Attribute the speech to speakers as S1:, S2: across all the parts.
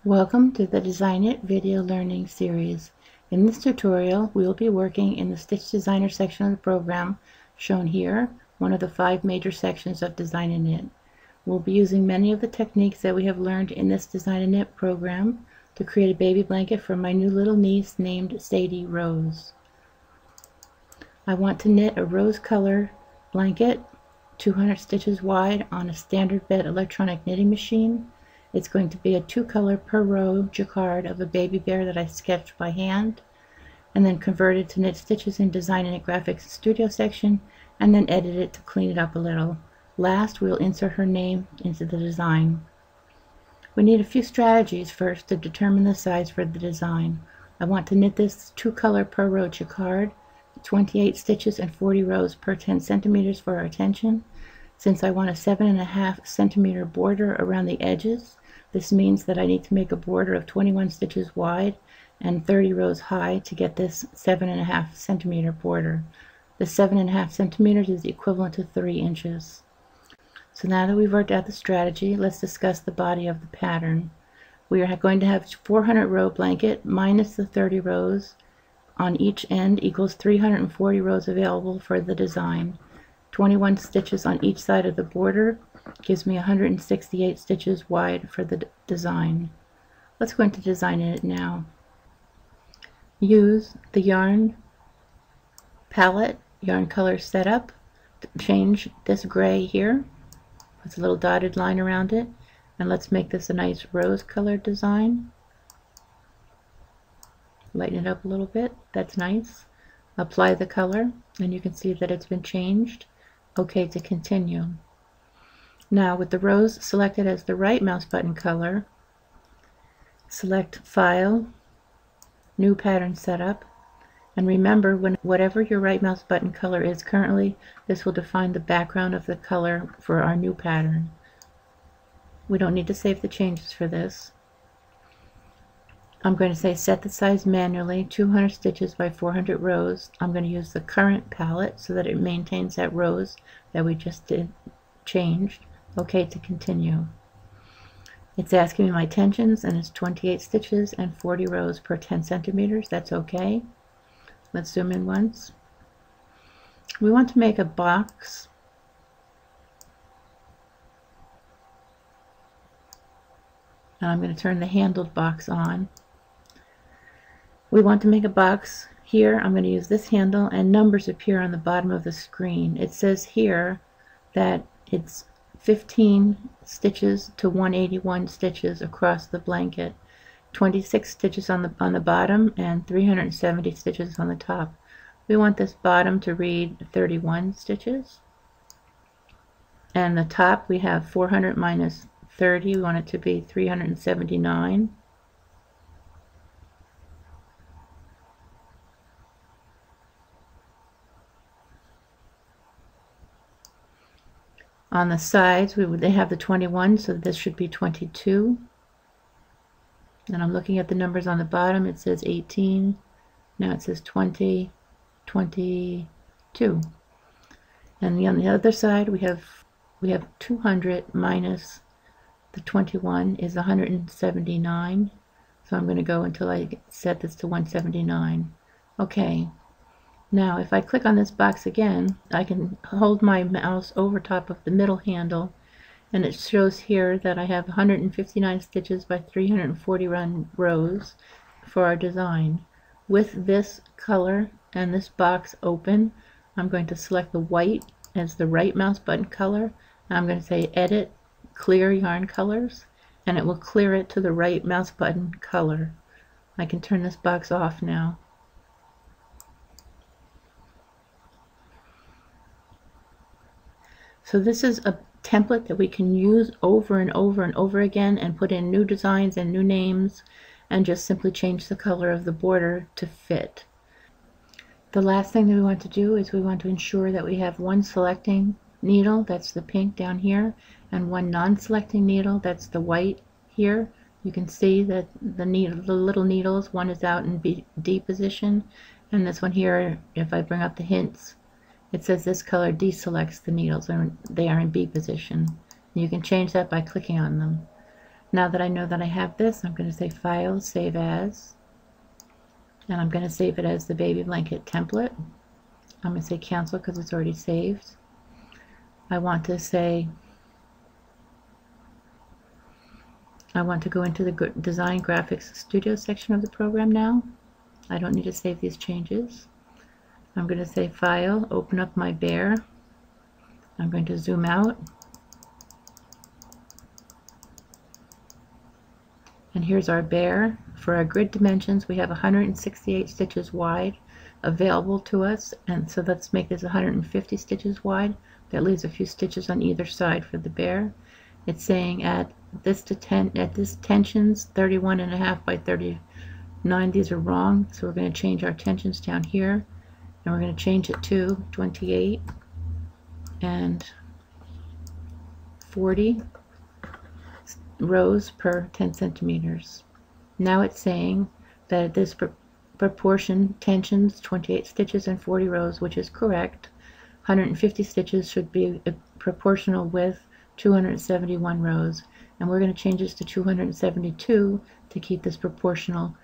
S1: Welcome to the Design It video learning series. In this tutorial, we will be working in the Stitch Designer section of the program, shown here, one of the 5 major sections of Design and Knit. We'll be using many of the techniques that we have learned in this Design and Knit program to create a baby blanket for my new little niece named Sadie Rose. I want to knit a rose color blanket, 200 stitches wide on a standard bed electronic knitting machine. It's going to be a 2-color per row jacquard of a baby bear that I sketched by hand and then converted to knit stitches in Design and Knit Graphics Studio section and then edit it to clean it up a little. Last, we'll insert her name into the design. We need a few strategies first to determine the size for the design. I want to knit this 2-color per row jacquard, 28 stitches and 40 rows per 10 centimeters for our attention. Since I want a 7.5 centimeter border around the edges, this means that I need to make a border of 21 stitches wide and 30 rows high to get this 7.5 centimeter border. The 7.5 centimeters is equivalent to 3 inches. So now that we've worked out the strategy, let's discuss the body of the pattern. We are going to have 400 row blanket minus the 30 rows on each end equals 340 rows available for the design. 21 stitches on each side of the border gives me 168 stitches wide for the design. Let's go into Design It now. Use the yarn palette, yarn color setup to change this gray here. Put a little dotted line around it, and let's make this a nice rose colored design. Lighten it up a little bit. That's nice. Apply the color, and you can see that it's been changed. OK to continue. Now with the rose selected as the right mouse button color, select File, New Pattern Setup, and remember whatever your right mouse button color is currently, this will define the background of the color for our new pattern. We don't need to save the changes for this. I'm going to say set the size manually, 200 stitches by 400 rows. I'm going to use the current palette so that it maintains that rows that we just changed. OK to continue. It's asking me my tensions, and it's 28 stitches and 40 rows per 10 centimeters. That's OK. Let's zoom in once. We want to make a box. And I'm going to turn the handled box on. We want to make a box here. I'm going to use this handle, and numbers appear on the bottom of the screen. It says here that it's 15 stitches to 181 stitches across the blanket, 26 stitches on the bottom and 370 stitches on the top. We want this bottom to read 31 stitches, and the top we have 400 minus 30. We want it to be 379. On the sides, they have the 21, so this should be 22. And I'm looking at the numbers on the bottom. It says 18. Now it says 20, 22. And on the other side, we have 200 minus the 21 is 179. So I'm going to go until I set this to 179. Okay. Now if I click on this box again, I can hold my mouse over top of the middle handle, and it shows here that I have 159 stitches by 341 rows for our design. With this color and this box open, I'm going to select the white as the right mouse button color, and I'm going to say Edit, Clear Yarn Colors, and it will clear it to the right mouse button color. I can turn this box off now. So this is a template that we can use over and over and over again and put in new designs and new names and just simply change the color of the border to fit. The last thing that we want to do is we want to ensure that we have one selecting needle, that's the pink down here, and one non-selecting needle, that's the white here. You can see that the little needles, one is out in D position, and this one here, if I bring up the hints, it says this color deselects the needles, and they are in B position. You can change that by clicking on them. Now that I know that I have this, I'm going to say File, Save As, and I'm going to save it as the baby blanket template. I'm going to say Cancel because it's already saved. I want to go into the Design Graphics Studio section of the program now. I don't need to save these changes. I'm going to say File, open up my bear. I'm going to zoom out. And here's our bear. For our grid dimensions, we have 168 stitches wide available to us, and so let's make this 150 stitches wide. That leaves a few stitches on either side for the bear. It's saying at this tensions 31.5 by 39. These are wrong, so we're going to change our tensions down here, and we're going to change it to 28 and 40 rows per 10 centimeters. Now it's saying that at this proportion, tensions 28 stitches and 40 rows, which is correct. 150 stitches should be proportional with 271 rows, and we're going to change this to 272 to keep this proportional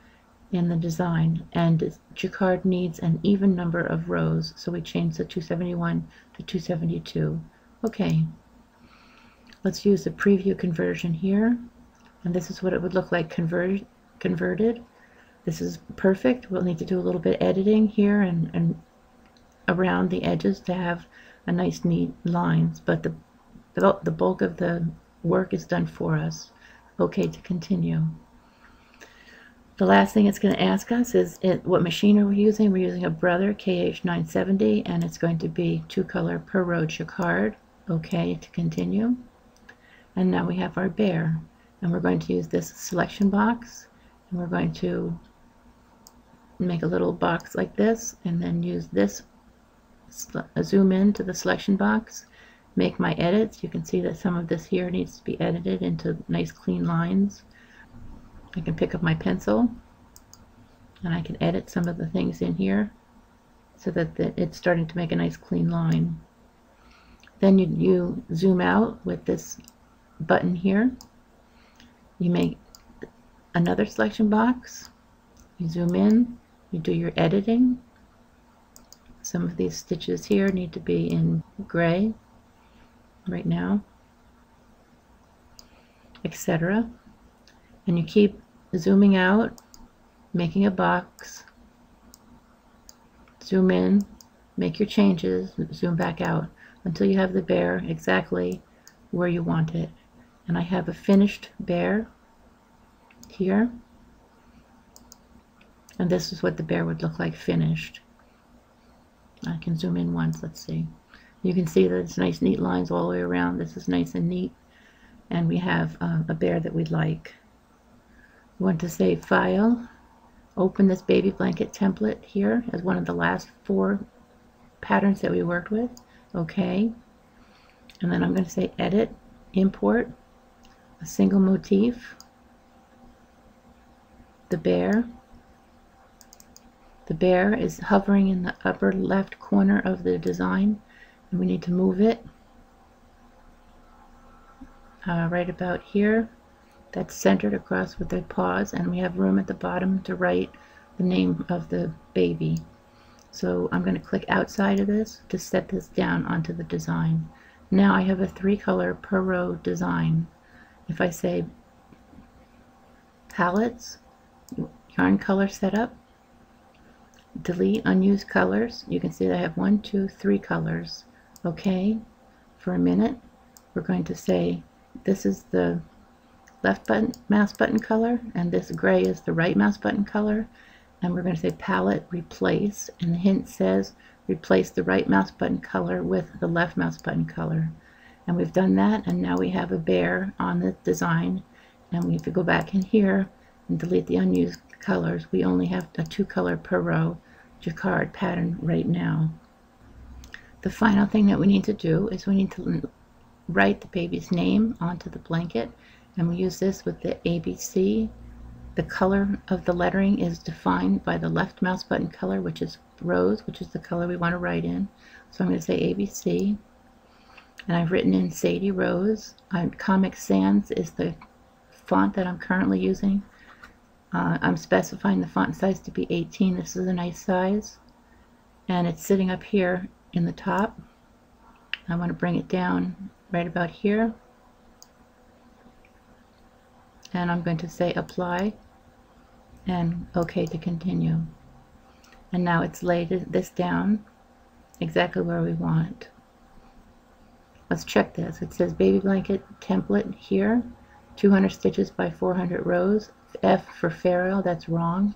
S1: in the design. And jacquard needs an even number of rows, so we change the 271 to 272. Okay, let's use the preview conversion here, and this is what it would look like converted. This is perfect. We'll need to do a little bit of editing here and around the edges to have a nice neat lines, but the bulk of the work is done for us. Okay, to continue. The last thing it's going to ask us is what machine are we using. We're using a Brother KH970, and it's going to be 2 color per row jacquard. Okay, to continue. And now we have our bear, and we're going to use this selection box, and we're going to make a little box like this, and then use this, zoom in to the selection box, make my edits. You can see that some of this here needs to be edited into nice clean lines. I can pick up my pencil and I can edit some of the things in here so that it's starting to make a nice clean line. Then you zoom out with this button here. You make another selection box, you zoom in, you do your editing. Some of these stitches here need to be in gray right now, etc. And you keep zooming out, making a box, zoom in, make your changes, zoom back out until you have the bear exactly where you want it. And I have a finished bear here, and this is what the bear would look like finished. I can zoom in once. Let's see. You can see that it's nice neat lines all the way around. This is nice and neat, and we have a bear that we'd like. We want to say File, open this baby blanket template here as one of the last 4 patterns that we worked with. Okay, and then I'm going to say Edit, Import a single motif, the bear. The bear is hovering in the upper left corner of the design, and we need to move it right about here. That's centered across with the paws, and we have room at the bottom to write the name of the baby. So I'm going to click outside of this to set this down onto the design. Now I have a 3 color per row design. If I say palettes, yarn color setup, delete unused colors, you can see that I have 1, 2, 3 colors. Okay, for a minute we're going to say this is the left button mouse button color, and this gray is the right mouse button color, and we're going to say palette replace, and the hint says replace the right mouse button color with the left mouse button color. And we've done that, and now we have a bear on the design, and we have to go back in here and delete the unused colors. We only have a 2 color per row jacquard pattern right now. The final thing that we need to do is we need to write the baby's name onto the blanket, and we use this with the ABC. The color of the lettering is defined by the left mouse button color, which is rose, which is the color we want to write in. So I'm going to say ABC, and I've written in Sadie Rose. Comic Sans is the font that I'm currently using. I'm specifying the font size to be 18. This is a nice size, and it's sitting up here in the top. I want to bring it down right about here, and I'm going to say apply and OK to continue. And now it's laid this down exactly where we want. Let's check this. It says baby blanket template here, 200 stitches by 400 rows. F for ferrule, that's wrong,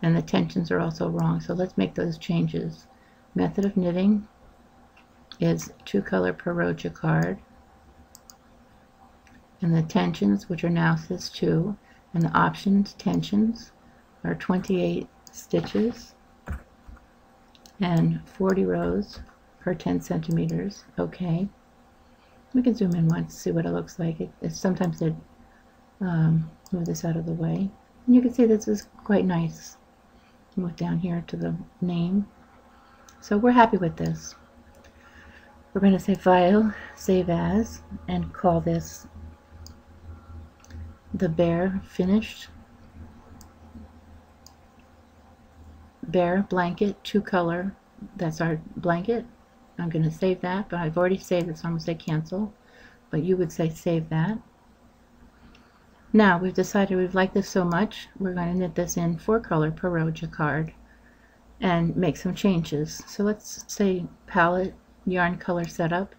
S1: and the tensions are also wrong, so let's make those changes. Method of knitting is 2 color per row jacquard, and the tensions, which are now says 2, and the options tensions are 28 stitches and 40 rows per 10 centimeters. Okay, we can zoom in once, see what it looks like. Sometimes they move this out of the way, and you can see this is quite nice. Move down here to the name. So we're happy with this. We're going to say File, Save As, and call this the Bear Finished Bear Blanket 2 color. That's our blanket. I'm going to save that, but I've already saved it, so I'm going to say cancel, but you would say save that. Now we've decided we've liked this so much, we're going to knit this in 4 color per row jacquard and make some changes. So let's say palette yarn color setup,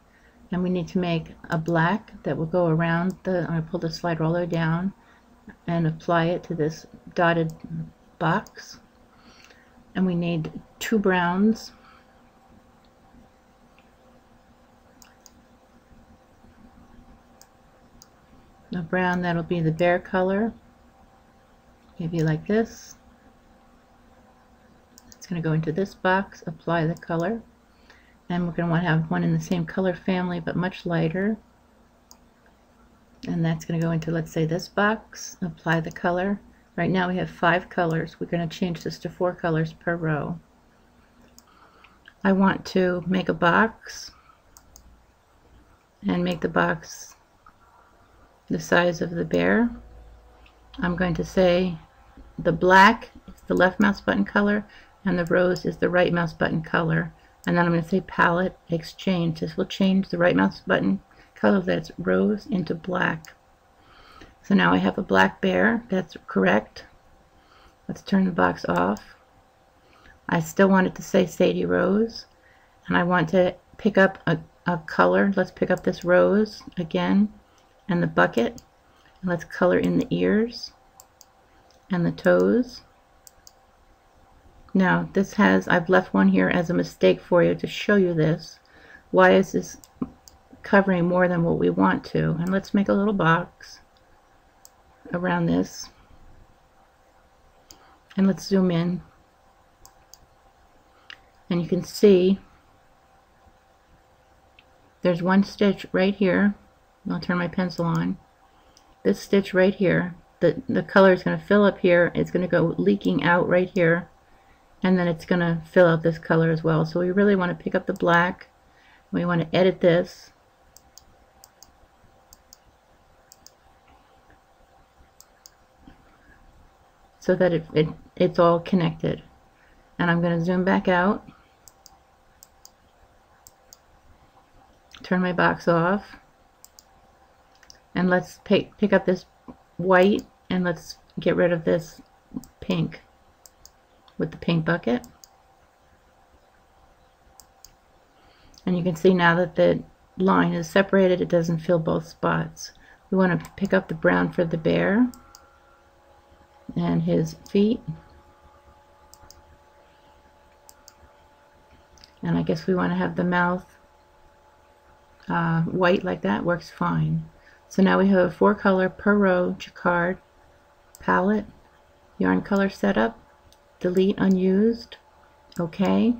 S1: and we need to make a black that will go around the, I'm going to pull the slider all the way down and apply it to this dotted box, and we need 2 browns, a brown that'll be the bear color, maybe like this. It's going to go into this box, apply the color, and we're going to want to have one in the same color family but much lighter, and that's going to go into, let's say, this box, apply the color. Right now we have 5 colors. We're going to change this to 4 colors per row. I want to make a box and make the box the size of the bear. I'm going to say the black is the left mouse button color and the rose is the right mouse button color, and then I'm going to say palette exchange. This will change the right mouse button color, that's rose, into black. So now I have a black bear. That's correct. Let's turn the box off. I still want it to say Sadie Rose, and I want to pick up a color. Let's pick up this rose again and the bucket, and let's color in the ears and the toes. Now this has, I've left one here as a mistake for you to show you this. Why is this covering more than what we want to? And let's make a little box around this, and let's zoom in, and you can see there's one stitch right here. I'll turn my pencil on. This stitch right here, the color is going to fill up here, it's going to go leaking out right here, and then it's going to fill out this color as well. So we really want to pick up the black, we want to edit this, so that it's all connected. And I'm going to zoom back out, turn my box off, and let's pick up this white, and let's get rid of this pink with the pink bucket. And you can see now that the line is separated, it doesn't fill both spots. We want to pick up the brown for the bear and his feet, and I guess we want to have the mouth white like that. Works fine. So now we have a 4 color per row jacquard palette, yarn color setup, delete unused, okay.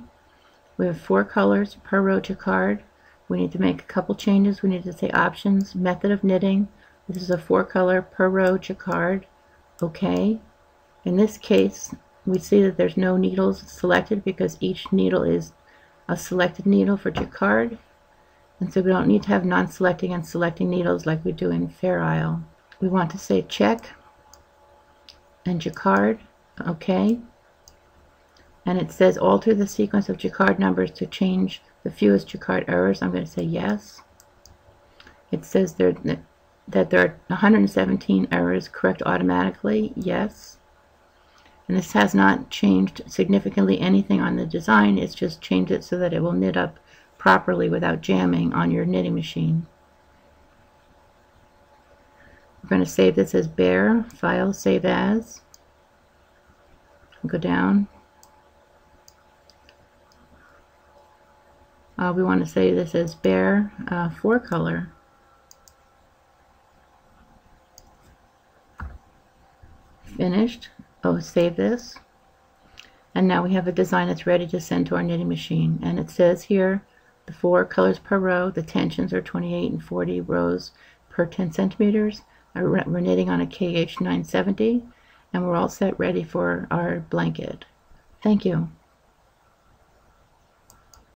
S1: We have 4 colors per row jacquard. We need to make a couple changes. We need to say options, method of knitting. This is a 4 color per row jacquard, okay. In this case we see that there's no needles selected because each needle is a selected needle for jacquard, and so we don't need to have non-selecting and selecting needles like we do in Fair Isle We want to say check and jacquard, okay. And it says alter the sequence of jacquard numbers to change the fewest jacquard errors. I'm going to say yes. It says that there are 117 errors. Correct automatically, yes. And this has not changed significantly anything on the design. It's just changed it so that it will knit up properly without jamming on your knitting machine. We're going to save this as Bear, File, Save As. Go down. We want to save this as Bear 4-color. Finished. Oh, save this. And now we have a design that's ready to send to our knitting machine. And it says here the 4 colors per row. The tensions are 28 and 40 rows per 10 centimeters. We're knitting on a KH 970, and we're all set ready for our blanket. Thank you.